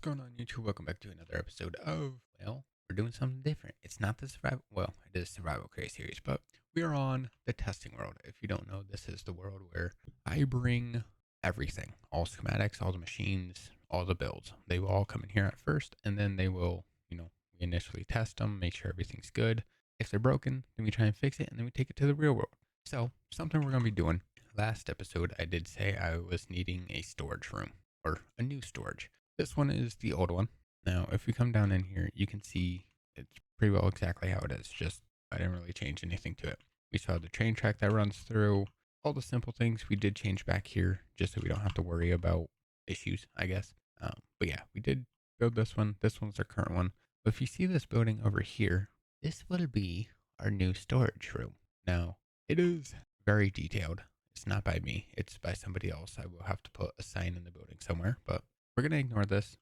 going on, YouTube? Welcome back to another episode of, well, we're doing something different. It's not the survival, well, it is Survival Craze series, but we are on the testing world. If you don't know, this is the world where I bring everything, all schematics, all the machines, all the builds. They will all come in here at first, and then they will, we initially test them, make sure everything's good. If they're broken, then we try and fix it, and then we take it to the real world. So, something we're going to be doing. Last episode, I did say I was needing a storage room, or a new storage. This one is the old one. Now, if we come down in here, you can see it's pretty well exactly how it is. Just, I didn't really change anything to it. We saw the train track that runs through. All the simple things we did change back here, just so we don't have to worry about issues, I guess. But yeah, we did build this one. This one's our current one. But if you see this building over here, this will be our new storage room. Now, it is very detailed. It's not by me. It's by somebody else. I will have to put a sign in the building somewhere, but we're going to ignore this.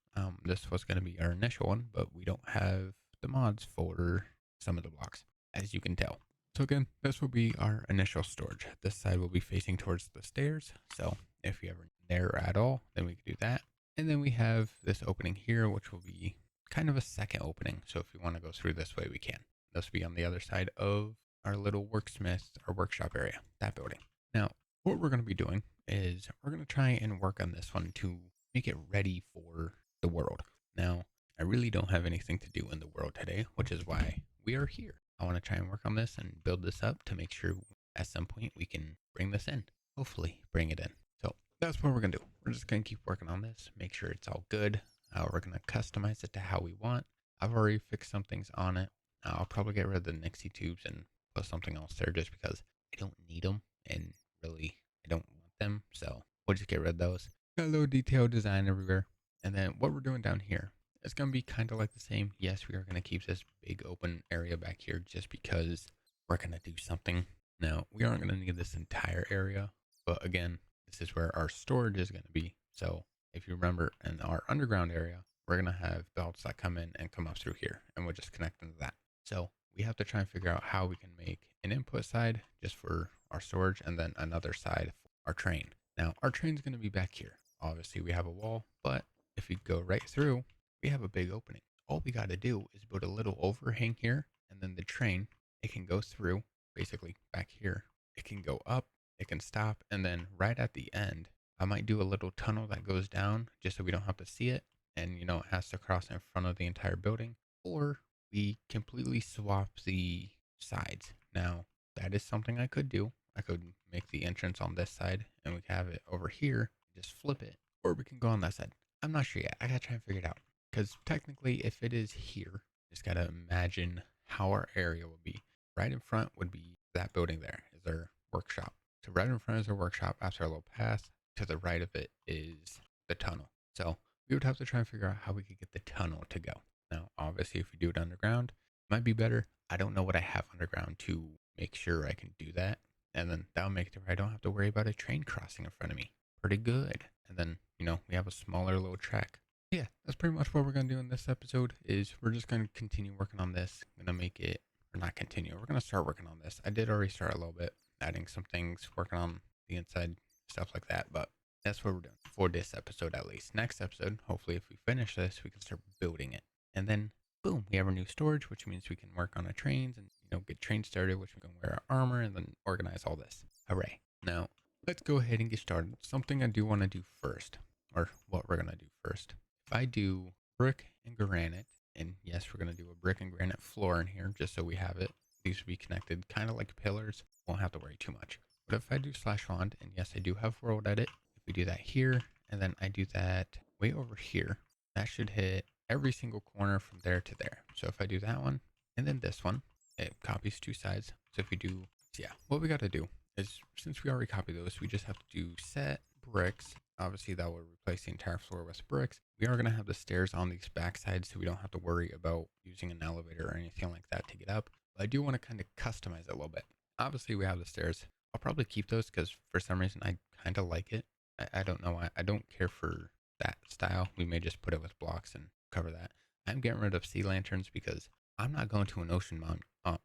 This was going to be our initial one, but we don't have the mods for some of the blocks, as you can tell. So again, this will be our initial storage. This side will be facing towards the stairs. So if you ever there at all, then we can do that. And then we have this opening here, which will be kind of a second opening. So if we want to go through this way, we can. This will be on the other side of our little worksmith or workshop area, that building. Now, what we're going to be doing is we're going to try and work on this one to make it ready for the world. Now, I really don't have anything to do in the world today, which is why we are here. I want to try and work on this and build this up to make sure at some point we can bring this in. Hopefully, bring it in. So that's what we're going to do. We're just going to keep working on this, make sure it's all good. We're going to customize it to how we want. I've already fixed some things on it. I'll probably get rid of the Nixie tubes and put something else there just because I don't need them and really I don't want them. So we'll just get rid of those. Got a little detailed design everywhere. And then what we're doing down here, it's going to be kind of like the same. Yes, we are going to keep this big open area back here just because we're going to do something. Now, we aren't going to need this entire area, but again, this is where our storage is going to be. So if you remember, in our underground area, we're going to have belts that come in and come up through here, and we'll just connect into that. So we have to try and figure out how we can make an input side just for our storage and then another side for our train. Now, our train's going to be back here. Obviously, we have a wall, but if we go right through, we have a big opening. All we got to do is build a little overhang here, and then the train, it can go through, basically back here. It can go up, it can stop, and then right at the end, I might do a little tunnel that goes down just so we don't have to see it, and it has to cross in front of the entire building. Or we completely swap the sides. Now, that is something I could do. I could make the entrance on this side and we can have it over here, just flip it, or we can go on that side. I'm not sure yet. I gotta try and figure it out. Because technically, if it is here, just gotta imagine how our area will be. Right in front would be that building there, is our workshop. So right in front is our workshop after a little path. To the right of it is the tunnel. So we would have to try and figure out how we could get the tunnel to go. Now, obviously, if we do it underground, it might be better. I don't know what I have underground to make sure I can do that. And then that'll make it to where I don't have to worry about a train crossing in front of me. Pretty good. And then, we have a smaller little track. Yeah, that's pretty much what we're going to do in this episode is we're just going to continue working on this. I'm going to make it, or not continue. We're going to start working on this. I did already start a little bit, adding some things, working on the inside, stuff like that. But that's what we're doing for this episode at least. Next episode, hopefully if we finish this, we can start building it. And then boom, we have our new storage, which means we can work on our trains and get trains started, which we can wear our armor and then organize all this. Hooray. Now, let's go ahead and get started. Something I do want to do first, or what we're going to do first. If I do brick and granite, and yes, we're going to do a brick and granite floor in here just so we have it. These will be connected kind of like pillars. Won't have to worry too much. But if I do slash font, and yes, I do have world edit. If we do that here, and then I do that way over here, that should hit every single corner from there to there. So if I do that one, and then this one, it copies two sides. So if we do, yeah, what we got to do is, since we already copied those, we just have to do set bricks. Obviously, that will replace the entire floor with bricks. We are going to have the stairs on these back sides, so we don't have to worry about using an elevator or anything like that to get up. But I do want to kind of customize it a little bit. Obviously, we have the stairs. I'll probably keep those because for some reason I kind of like it. I don't know why. I don't care for that style. We may just put it with blocks and cover that. I'm getting rid of sea lanterns because I'm not going to an ocean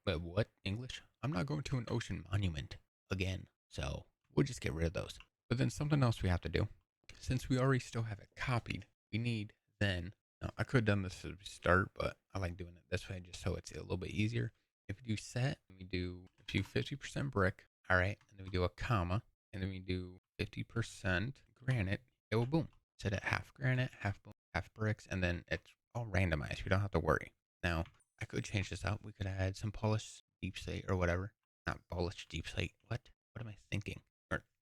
what? English? I'm not going to an ocean monument again. So we'll just get rid of those. But then something else we have to do. Since we already still have it copied, we need then Now, I could have done this as we start, but I like doing it this way just so it's a little bit easier. If we do set, we do 50% brick, all right, and then we do a comma, and then we do 50% granite, it will boom. Set it half granite, half boom, half bricks, and then it's all randomized. We don't have to worry. Now, I could change this up. We could add some polished deep slate or whatever. Not polished deep slate. What? What am I thinking?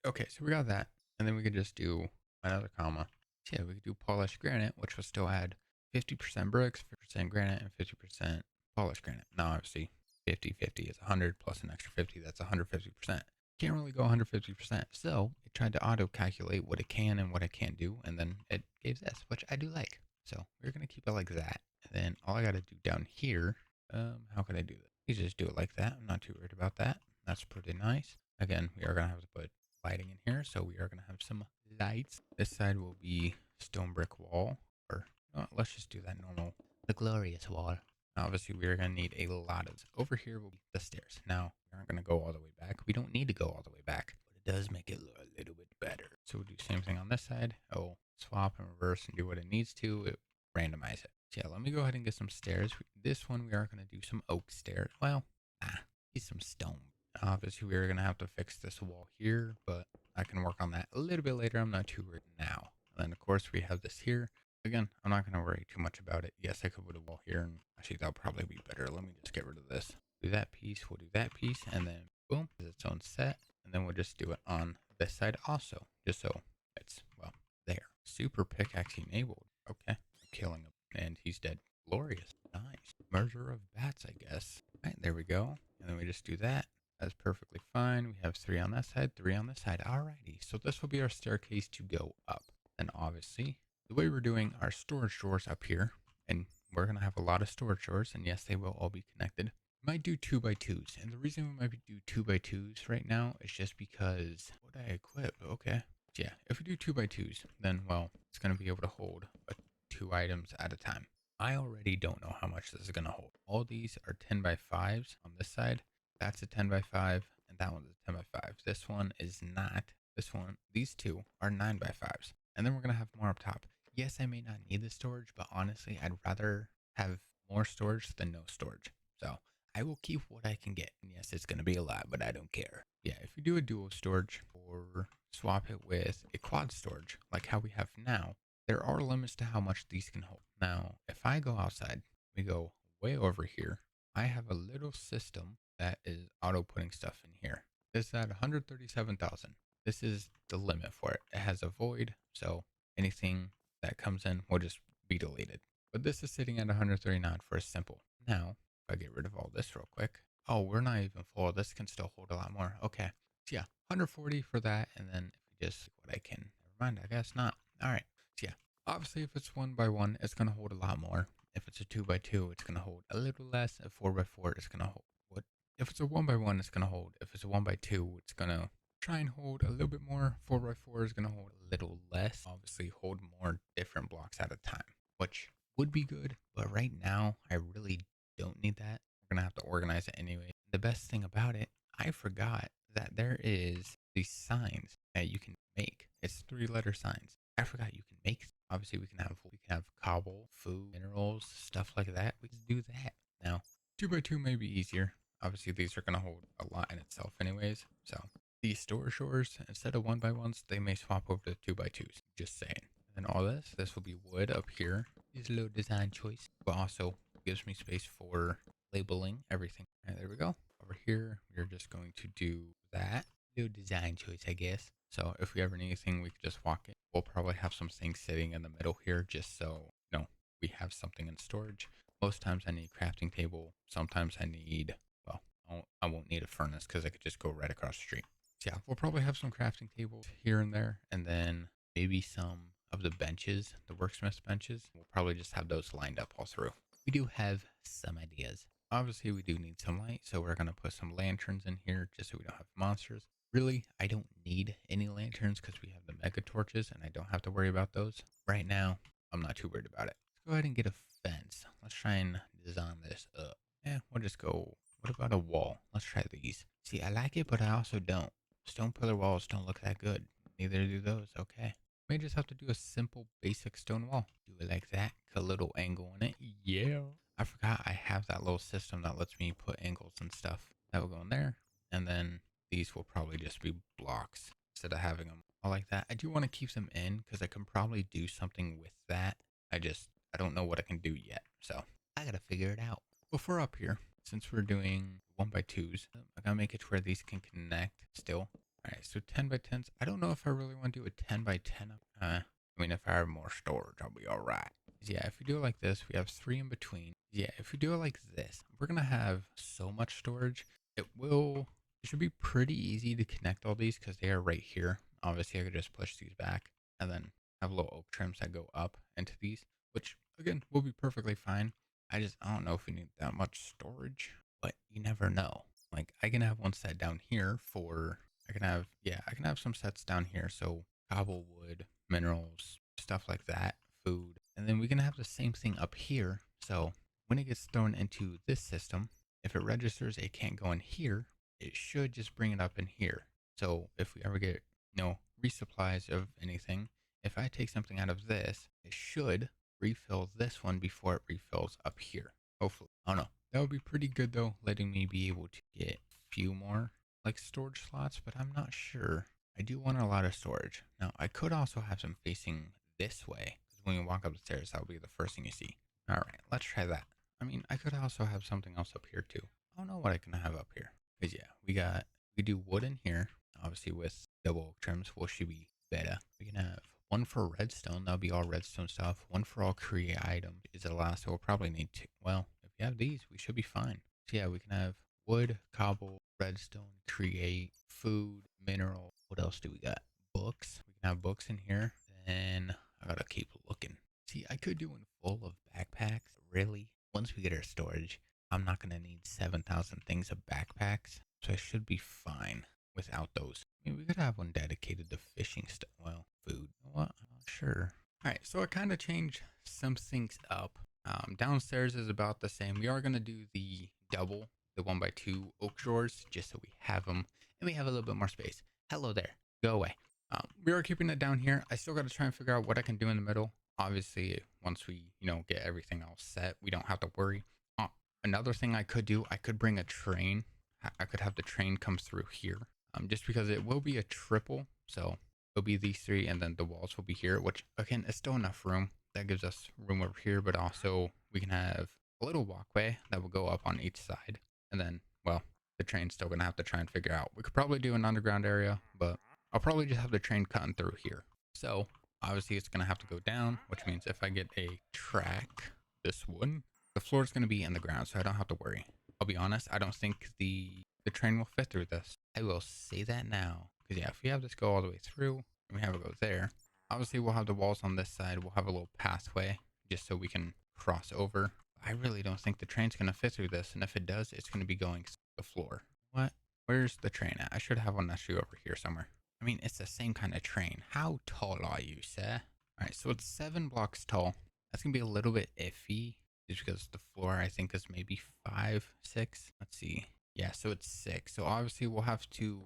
Okay, so we got that. And then we could just do another comma. So yeah, we could do polished granite, which will still add 50% bricks, 50% granite, and 50% polished granite. Now, obviously, 50/50 is 100 plus an extra 50. That's 150%. Can't really go 150%. So it tried to auto calculate what it can and what it can't do. And then it gave this, which I do like. So we're going to keep it like that. And then all I got to do down here, how can I do that? You just do it like that. I'm not too worried about that. That's pretty nice. Again, we are going to have to put lighting in here, so we are going to have some lights. This side will be stone brick wall, or let's just do that normal, the glorious wall. Obviously, we are going to need a lot of this. Over here will be the stairs. Now, we aren't going to go all the way back. We don't need to go all the way back, but it does make it look a little bit better. So we'll do the same thing on this side. Oh, swap and reverse and do what it needs to. Randomize it. So yeah, let me go ahead and get some stairs. This one, we are going to do some oak stairs. Well, need some stone. Obviously, we're going to have to fix this wall here, but I can work on that a little bit later. I'm not too worried now. And then, of course, we have this here. Again, I'm not going to worry too much about it. Yes, I could put a wall here, and actually, that'll probably be better. Let me just get rid of this. Do that piece. We'll do that piece, and then, boom, it's its own set. And then we'll just do it on this side also, just so it's, well, there. Super pickaxe enabled. Okay. Killing him, and he's dead. Glorious. Nice. Murder of bats, I guess. All right, there we go. And then we just do that. That's perfectly fine. We have 3 on that side, 3 on this side. Alrighty, so this will be our staircase to go up. And obviously, the way we're doing our storage drawers up here, and we're going to have a lot of storage drawers, and yes, they will all be connected. We might do 2x2s, and the reason we might do 2x2s right now is just because what I equip. Okay, yeah, if we do 2x2s, then well, it's going to be able to hold 2 items at a time. I already don't know how much this is going to hold. All these are 10x5s on this side. That's a 10x5, and that one's a 10x5. This one is not. This one, these two are 9x5s. And then we're going to have more up top. Yes, I may not need the storage, but honestly, I'd rather have more storage than no storage. So I will keep what I can get. And yes, it's going to be a lot, but I don't care. Yeah, if you do a dual storage or swap it with a quad storage, like how we have now, there are limits to how much these can hold. Now, if I go outside, we go way over here, I have a little system that is auto putting stuff in here. This is at 137,000. This is the limit for it. It has a void, so anything that comes in will just be deleted. But this is sitting at 139 for a simple. Now, if I get rid of all this real quick, oh, we're not even full. This can still hold a lot more. Okay. So yeah, 140 for that. And then if we just, what I can, never mind, I guess not. All right. So yeah, obviously if it's 1x1, it's going to hold a lot more. If it's a 2x2, it's going to hold a little less. A 4x4, it's going to hold what? If it's a 1x1, it's going to hold. If it's a 1x2, it's going to try and hold a little bit more. 4x4 is going to hold a little less. Obviously, hold more different blocks at a time, which would be good. But right now, I really don't need that. We're going to have to organize it anyway. The best thing about it, I forgot that there is these signs that you can make. It's 3-letter signs. I forgot you can make. Obviously, we can have cobble, food, minerals, stuff like that. We can do that. Now, 2x2 may be easier. Obviously, these are going to hold a lot in itself anyways. So these storage drawers, instead of 1x1s, they may swap over to 2x2s. Just saying. And all this will be wood up here. Is a little design choice, but also gives me space for labeling everything. All right, there we go. Over here, we're just going to do that. Little design choice, I guess. So if we ever need anything, we can just walk it. We'll probably have some things sitting in the middle here just so, we have something in storage. Most times I need a crafting table. Sometimes I need, well, I won't need a furnace because I could just go right across the street. So yeah, we'll probably have some crafting tables here and there, and then maybe some of the benches, the worksmith benches. We'll probably just have those lined up all through. We do have some ideas. Obviously, we do need some light, so we're going to put some lanterns in here just so we don't have monsters. Really, I don't need any lanterns because we have the mega torches and I don't have to worry about those. Right now, I'm not too worried about it. Let's go ahead and get a fence. Let's try and design this up. We'll just go. What about a wall? Let's try these. See, I like it, but I also don't. Stone pillar walls don't look that good. Neither do those. Okay. May just have to do a simple basic stone wall. Do it like that. a little angle in it. Yeah. I forgot I have that little system that lets me put angles and stuff. That will go in there. And then these will probably just be blocks instead of having them all like that. I do want to keep them in because I can probably do something with that. I don't know what I can do yet. So I got to figure it out. Before up here, since we're doing 1x2s, I gotta make it to where these can connect still. All right, so 10x10s. I don't know if I really want to do a 10x10. I mean, if I have more storage, I'll be all right. Yeah, if we do it like this, we have 3 in between. Yeah, if we do it like this, we're gonna have so much storage. It should be pretty easy to connect all these because they are right here. Obviously, I could just push these back and then have little oak trims that go up into these, which again will be perfectly fine. I don't know if we need that much storage, but you never know. Like I can have one set down here for I can have some sets down here. So cobble wood, minerals, stuff like that, food. And then we can have the same thing up here. So when it gets thrown into this system, if it registers it can't go in here, it should just bring it up in here. So if we ever get, resupplies of anything, if I take something out of this, it should refill this one before it refills up here. Hopefully. I don't know. That would be pretty good though, letting me be able to get a few more like storage slots, but I'm not sure. I do want a lot of storage. Now I could also have some facing this way, because when you walk up the stairs, that'll be the first thing you see. All right, let's try that. I mean, I could also have something else up here too. I don't know what I can have up here. Cause yeah, we do wood in here, obviously with double oak trims, which should be better. We can have one for redstone, that'll be all redstone stuff. One for all create items is the last, so we'll probably need two. Well, if we have these, we should be fine. So yeah, we can have wood, cobble, redstone, create, food, mineral. What else do we got? Books. We can have books in here. Then I gotta keep looking. See, I could do one full of backpacks. Really? Once we get our storage, I'm not gonna need 7,000 things of backpacks, so I should be fine without those. I mean, we could have one dedicated to fishing stuff. Well, food. You know what? I'm not sure. All right, so I kind of changed some things up. Downstairs is about the same. We are gonna do the 1x2 oak drawers, just so we have them and we have a little bit more space. Hello there. Go away. We are keeping it down here. I still got to try and figure out what I can do in the middle. Obviously, once we, get everything all set, we don't have to worry. Another thing I could do, I could bring a train. I could have the train come through here. Just because it will be a triple. So it'll be these 3 and then the walls will be here, which again, is still enough room. That gives us room over here, but also we can have a little walkway that will go up on each side. And then, well, the train's still going to have to try and figure out. We could probably do an underground area, but I'll probably just have the train cutting through here. So obviously it's going to have to go down, which means if I get a track, this one, the floor is going to be in the ground, so I don't have to worry. I'll be honest, I don't think the train will fit through this. I will say that now. Because yeah, if we have this go all the way through, and we have it go there, obviously we'll have the walls on this side. We'll have a little pathway just so we can cross over. I really don't think the train's going to fit through this. And if it does, it's going to be going to the floor. What? Where's the train at? I should have one actually over here somewhere. I mean, it's the same kind of train. How tall are you, sir? All right, so it's 7 blocks tall. That's going to be a little bit iffy just because the floor, I think, is maybe 5, 6. Let's see. Yeah, so it's 6. So obviously we'll have to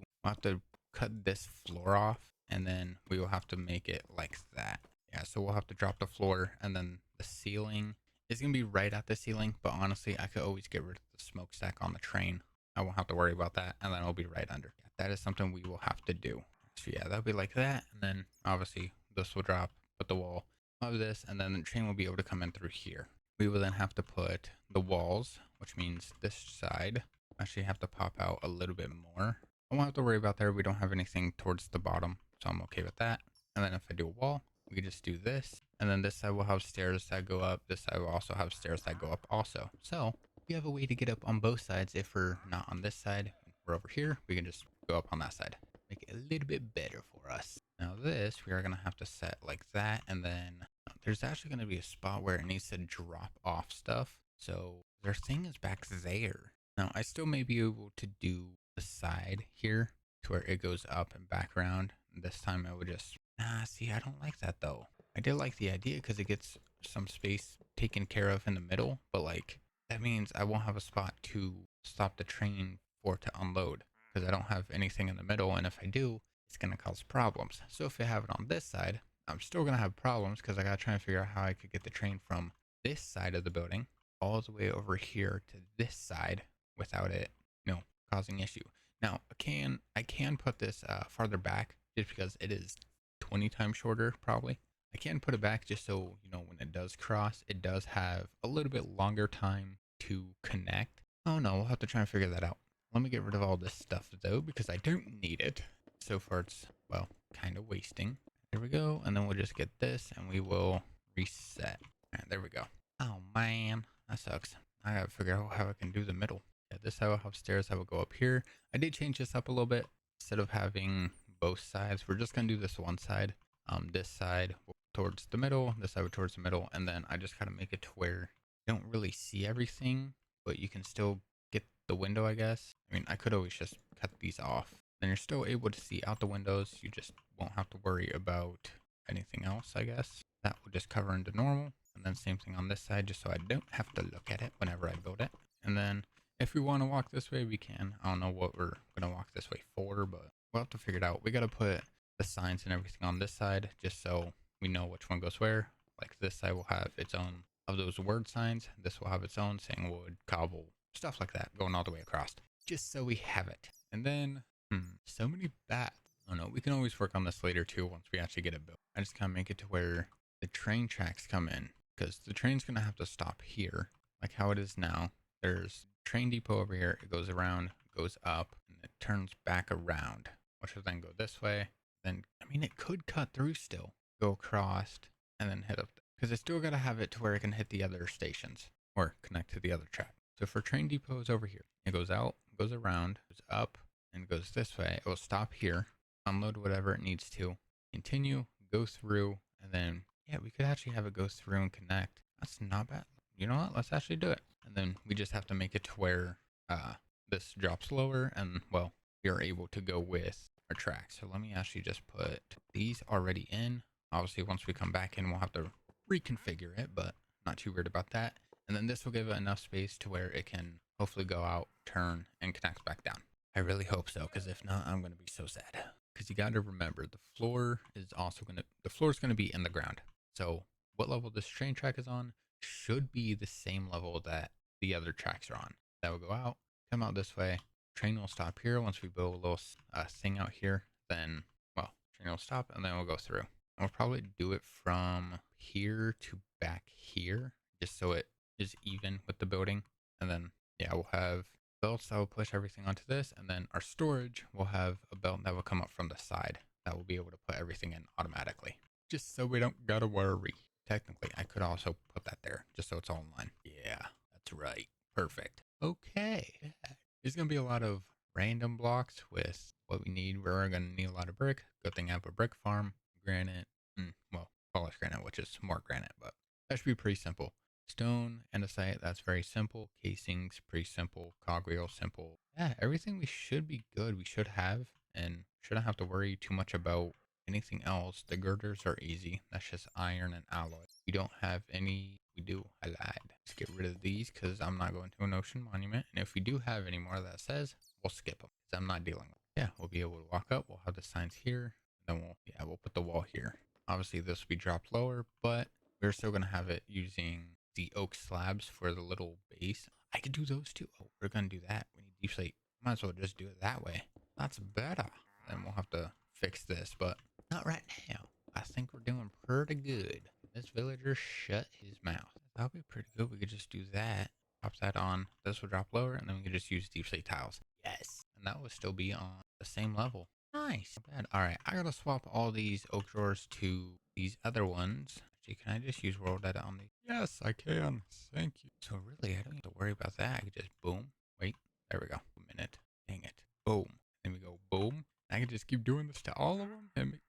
cut this floor off and then we will have to make it like that. Yeah, so we'll have to drop the floor and then the ceiling is going to be right at the ceiling. But honestly, I could always get rid of the smokestack on the train. I won't have to worry about that. And then it'll be right under. Yeah, that is something we will have to do. So yeah, that'll be like that. And then obviously this will drop, put the wall of this, and then the train will be able to come in through here. We will then have to put the walls, which means this side actually have to pop out a little bit more. I won't have to worry about there. We don't have anything towards the bottom, so I'm okay with that. And then if I do a wall, we can just do this. And then this side will have stairs that go up. This side will also have stairs that go up also. So we have a way to get up on both sides. If we're not on this side, we're over here, we can just go up on that side. Make it a little bit better for us. Now this, we are going to have to set like that. And then there's actually going to be a spot where it needs to drop off stuff. So their thing is back there. Now I still may be able to do the side here to where it goes up and back around. This time I would just, see, I don't like that though. I did like the idea because it gets some space taken care of in the middle, but like that means I won't have a spot to stop the train for to unload because I don't have anything in the middle. And if I do, it's going to cause problems. So if I have it on this side, I'm still gonna have problems because I gotta try and figure out how I could get the train from this side of the building all the way over here to this side without it, causing issue. Now, I can put this farther back just because it is 20 times shorter, probably. I can put it back just so, when it does cross, it does have a little bit longer time to connect. Oh no, we'll have to try and figure that out. Let me get rid of all this stuff though, because I don't need it. So far it's, well, kind of wasting. There we go. And then we'll just get this and we will reset. All right, there we go. Oh man, that sucks. I gotta figure out how I can do the middle. Yeah, this I will have stairs. I will go up here. I did change this up a little bit. Instead of having both sides, we're just gonna do this one side. This side towards the middle, this side towards the middle, and then I just gotta make it to where you don't really see everything, but you can still get the window, I guess. I mean, I could always just cut these off. Then you're still able to see out the windows. You just won't have to worry about anything else, I guess. That will just cover into normal. And then same thing on this side, just so I don't have to look at it whenever I build it. And then if we want to walk this way, we can. I don't know what we're going to walk this way for, but we'll have to figure it out. We got to put the signs and everything on this side, just so we know which one goes where. Like this side will have its own of those word signs. This will have its own, saying wood, cobble, stuff like that, going all the way across. Just so we have it. And then, so many bats. Oh no, we can always work on this later too once we actually get it built. I just gotta make it to where the train tracks come in, because the train's gonna have to stop here, like how it is now. There's train depot over here. It goes around, goes up, and it turns back around, which will then go this way. Then, I mean, it could cut through still, go across, and then head up, because it's still gotta have it to where it can hit the other stations or connect to the other track. So for train depots over here, it goes out, goes around, goes up, and goes this way. It will stop here, unload whatever it needs to, continue, go through, and then, yeah, we could actually have it go through and connect. That's not bad. You know what? Let's actually do it. And then we just have to make it to where this drops lower, and, well, we are able to go with our tracks. So let me actually just put these already in. Obviously, once we come back in, we'll have to reconfigure it, but not too worried about that. And then this will give it enough space to where it can hopefully go out, turn, and connect back down. I really hope so, because if not, I'm going to be so sad. Because you got to remember, the floor is going to be in the ground. So what level this train track is on should be the same level that the other tracks are on. That will go out, come out this way. Train will stop here once we build a little thing out here. Then, well, train will stop, and then we'll go through. And we'll probably do it from here to back here, just so it is even with the building. And then, yeah, we'll have belts that will push everything onto this, and then our storage will have a belt that will come up from the side that will be able to put everything in automatically, just so we don't gotta worry. Technically, I could also put that there just so it's all in line. Yeah, that's right. Perfect. Okay. There's gonna be a lot of random blocks with what we need. We're gonna need a lot of brick. Good thing I have a brick farm, granite, well, polished granite, which is more granite, but that should be pretty simple. Stone, andesite, that's very simple. Casings, pretty simple. Cogwheel, simple. Yeah, everything we should be good. We should have, and shouldn't have to worry too much about anything else. The girders are easy. That's just iron and alloy. We don't have any. We do. I lied. Let's get rid of these because I'm not going to an ocean monument. And if we do have any more that says, we'll skip them because I'm not dealing with it. Yeah, we'll be able to walk up. We'll have the signs here. And then we'll put the wall here. Obviously, this will be dropped lower, but we're still going to have it using the oak slabs for the little base. I could do those too. Oh, we're gonna do that. We need deep slate. Might as well just do it that way. That's better. Then we'll have to fix this, but not right now. I think we're doing pretty good. This villager shut his mouth. That'll be pretty good. We could just do that. Pop that on. This will drop lower, and then we could just use deep slate tiles. Yes. And that would still be on the same level. Nice. Not bad. All right. I gotta swap all these oak drawers to these other ones. Actually, can I just use world edit on these? Yes, I can. Thank you. So really, I don't have to worry about that. I can just boom. Wait, there we go. A minute. Dang it. Boom. Then we go boom. I can just keep doing this to all of them. And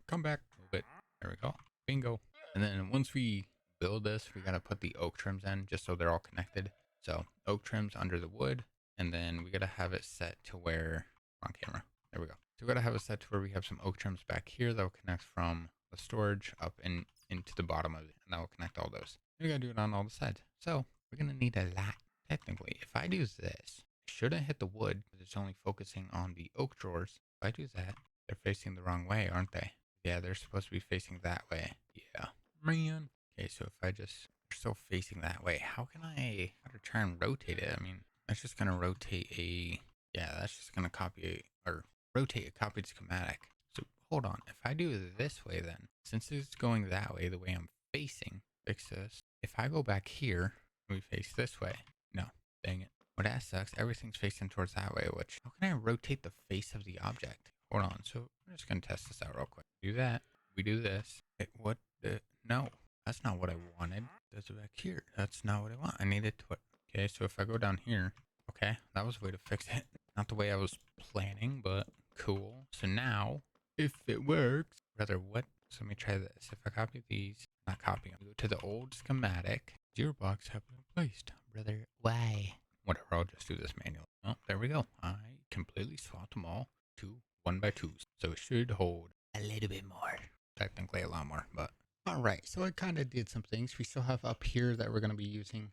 come back a little bit. There we go. Bingo. And then once we build this, we gotta put the oak trims in just so they're all connected. So oak trims under the wood, and then we gotta have it set to where on camera. There we go. So we gotta have it set to where we have some oak trims back here that will connect from the storage up and into the bottom of it, and that will connect all those. We gotta do it on all the sides. So we're gonna need a lot. Technically, if I do this, I shouldn't hit the wood because it's only focusing on the oak drawers. If I do that, they're facing the wrong way, aren't they? Yeah, they're supposed to be facing that way. Yeah, man. Okay, so if I just, they're still facing that way, how can I, how to try and rotate it? I mean, that's just gonna rotate a, yeah, that's just gonna copy a, or rotate a copied schematic. So hold on, if I do it this way then, since it's going that way, the way I'm facing, fix this. If I go back here, we face this way. No, dang it. Well, that sucks. Everything's facing towards that way, which, how can I rotate the face of the object? Hold on, so I'm just gonna test this out real quick. Do that. We do this. Wait, what the? No, that's not what I wanted. That's back here. That's not what I want. I needed to. Okay, so if I go down here, okay, that was a way to fix it. Not the way I was planning, but cool. So now, if it works, rather what? So let me try this. If I copy these, not copy them, go to the old schematic. Zero box have been placed. Brother, why? Whatever, I'll just do this manually. Oh, there we go. I completely swapped them all to 1x2s. So it should hold a little bit more. Technically a lot more, but alright, so I kind of did some things. We still have up here that we're going to be using.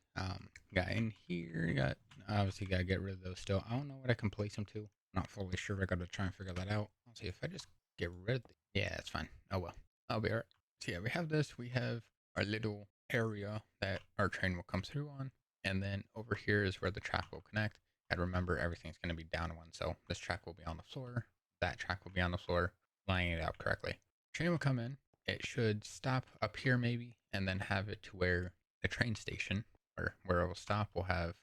Got in here, got, obviously got to get rid of those still. I don't know what I can place them to. Not fully sure. I got to try and figure that out. Let's see if I just get rid of the, yeah, it's fine. Oh well, I'll be alright. So yeah, we have this. We have our little area that our train will come through on. And then over here is where the track will connect. And remember, everything's going to be down one. So this track will be on the floor. That track will be on the floor, lining it out correctly. Train will come in. It should stop up here maybe, and then have it to where the train station, or where it will stop, will have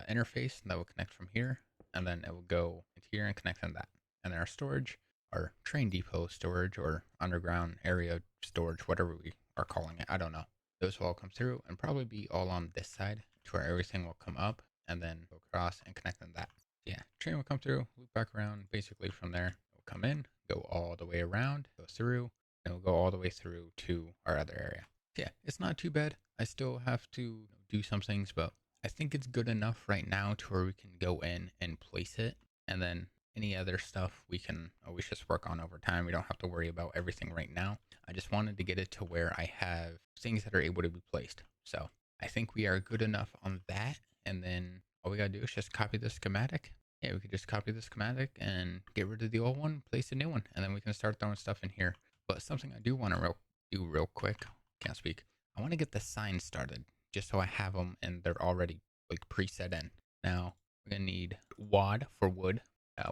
interface that will connect from here, and then it will go into here and connect on that. And then our storage, our train depot storage, or underground area storage, whatever we are calling it, I don't know. Those will all come through and probably be all on this side to where everything will come up and then go across and connect on that. Yeah, train will come through, loop back around, basically from there. It will come in, go all the way around, go through, and it will go all the way through to our other area. Yeah, it's not too bad. I still have to do some things, but I think it's good enough right now to where we can go in and place it, and then any other stuff we can always just work on over time. We don't have to worry about everything right now. I just wanted to get it to where I have things that are able to be placed. So I think we are good enough on that. And then all we gotta do is just copy the schematic. Yeah, we could just copy the schematic and get rid of the old one, place a new one, and then we can start throwing stuff in here. But something I do want to do real quick, can't speak. I want to get the signs started just so I have them and they're already like preset in. Now we're gonna need wad for wood.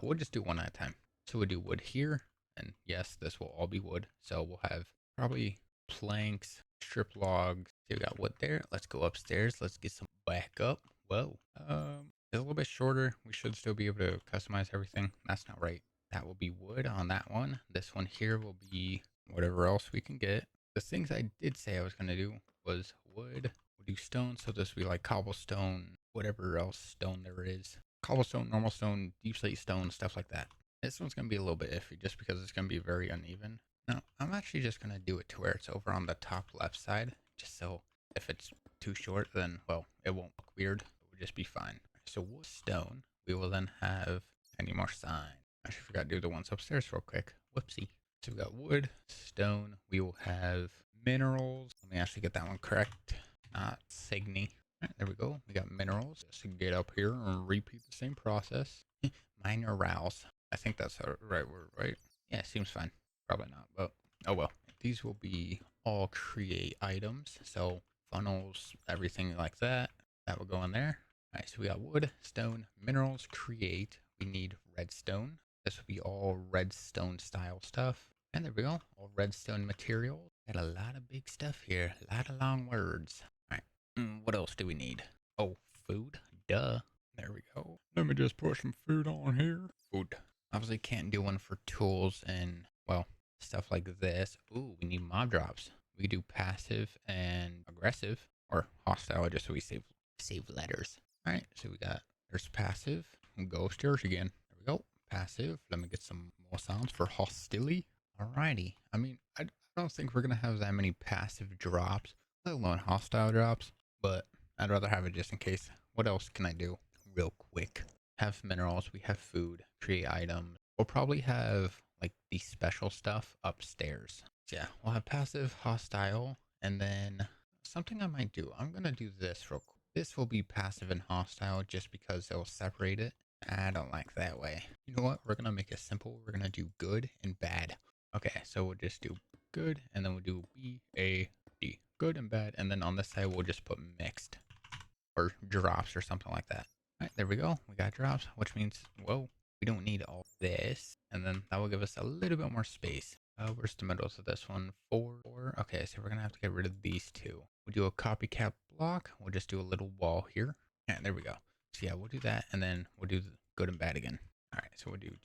We'll just do one at a time. So we'll do wood here, and yes, this will all be wood. So we'll have probably planks, strip logs. See, we got wood there. Let's go upstairs. Let's get some backup. Whoa. It's a little bit shorter. We should still be able to customize everything. That's not right. That will be wood on that one. This one here will be whatever else we can get. The things I did say I was going to do was wood. We'll do stone. So this will be like cobblestone, whatever else stone there is. Cobblestone, normal stone, deep slate stone, stuff like that. This one's going to be a little bit iffy just because it's going to be very uneven. Now, I'm actually just going to do it to where it's over on the top left side. Just so if it's too short, then, well, it won't look weird. It will just be fine. So wood, stone. We will then have any more sign. I actually forgot to do the ones upstairs real quick. Whoopsie. So we got wood, stone. We will have minerals. Let me actually get that one correct. Not Signy. All right, there we go. We got minerals. Just to get up here and repeat the same process. Minerals. I think that's the right word, right? Yeah, seems fine. Probably not, but oh well. These will be all create items. So funnels, everything like that. That will go in there. All right, so we got wood, stone, minerals, create. We need redstone. This will be all redstone style stuff. And there we go, all redstone material. Got a lot of big stuff here, a lot of long words. All right, what else do we need? Oh, food, duh. There we go. Let me just put some food on here. Food. Obviously can't do one for tools and, well, stuff like this. Ooh, we need mob drops. We do passive and aggressive, or hostile, just so we save letters. All right, so we got, there's passive. Go upstairs again. There we go. Passive. Let me get some more sounds for hostility. Alrighty. I mean, I don't think we're going to have that many passive drops, let alone hostile drops, but I'd rather have it just in case. What else can I do real quick? Have minerals. We have food. Create items. We'll probably have like the special stuff upstairs. So yeah, we'll have passive, hostile, and then something I might do. I'm going to do this real quick. This will be passive and hostile just because it will separate it. I don't like that way. You know what? We're going to make it simple. We're going to do good and bad. Okay, so we'll just do good, and then we'll do BAD, good and bad, and then on this side we'll just put mixed or drops or something like that. All right, there we go. We got drops, which means, whoa, we don't need all this, and then that will give us a little bit more space. Where's the middle of this one? Four. Okay, so we're gonna have to get rid of these two. We'll do a copycat block. We'll just do a little wall here. And there we go. So yeah, we'll do that, and then we'll do the good and bad again. All right, so we'll do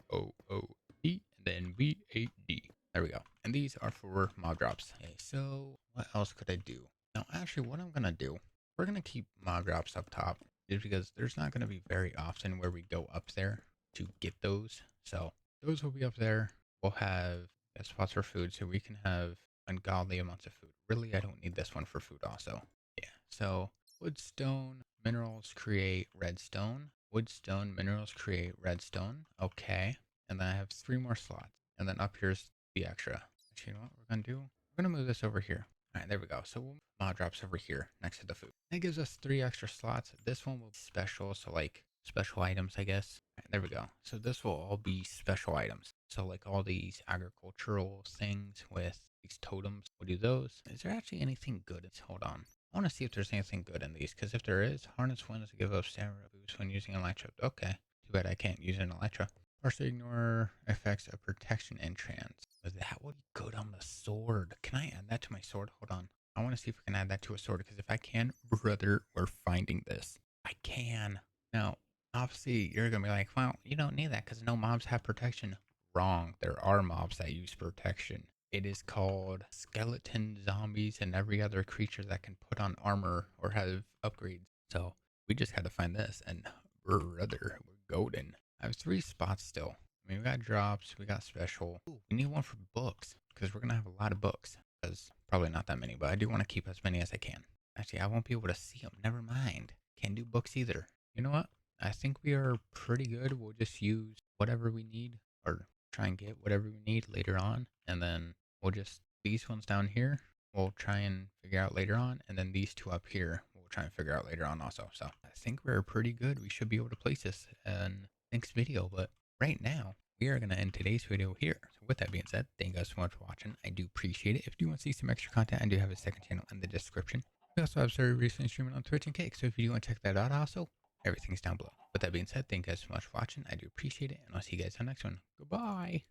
GOOD and then BAD. There we go. And these are for mob drops. Okay, so what else could I do? Now, actually, what I'm gonna do, we're gonna keep mob drops up top, just because there's not gonna be very often where we go up there to get those. So those will be up there. We'll have spots for food, so we can have ungodly amounts of food. Really, I don't need this one for food also. Yeah, so woodstone minerals create redstone. Woodstone minerals create redstone. Okay, and then I have 3 more slots. And then up here's the extra. Actually, you know what we're gonna do? We're gonna move this over here. All right, there we go. So we'll mod drops over here next to the food. That gives us 3 extra slots. This one will be special, so like special items, I guess. All right, there we go. So this will all be special items. So like all these agricultural things with these totems, we'll do those. Is there actually anything good? Hold on. I want to see if there's anything good in these, because if there is, harness winds to give up stamina boost when using Elytra. Okay, too bad I can't use an Elytra. Partially ignore effects of protection and trance. That would be good on the sword. Can I add that to my sword? Hold on. I want to see if I can add that to a sword, because if I can, brother, we're finding this. I can. Now, obviously, you're going to be like, well, you don't need that because no mobs have protection. Wrong. There are mobs that use protection. It is called skeleton zombies and every other creature that can put on armor or have upgrades. So we just got to find this, and brother, we're golden. I have 3 spots still. I mean, we got drops, we got special. Ooh, we need one for books because we're gonna have a lot of books. Because probably not that many, but I do want to keep as many as I can. Actually, I won't be able to see them. Never mind. Can't do books either. You know what? I think we are pretty good. We'll just use whatever we need, or try and get whatever we need later on, and then we'll just these ones down here we'll try and figure out later on, and then these 2 up here we'll try and figure out later on also. So I think we're pretty good. We should be able to place this in next video, but right now we are going to end today's video here. So with that being said, thank you guys so much for watching. I do appreciate it. If you want to see some extra content, I do have a second channel in the description. We also have started recently streaming on Twitch and Cake, so if you do want to check that out also, everything's down below. With that being said, thank you guys so much for watching. I do appreciate it, and I'll see you guys on the next one. Goodbye.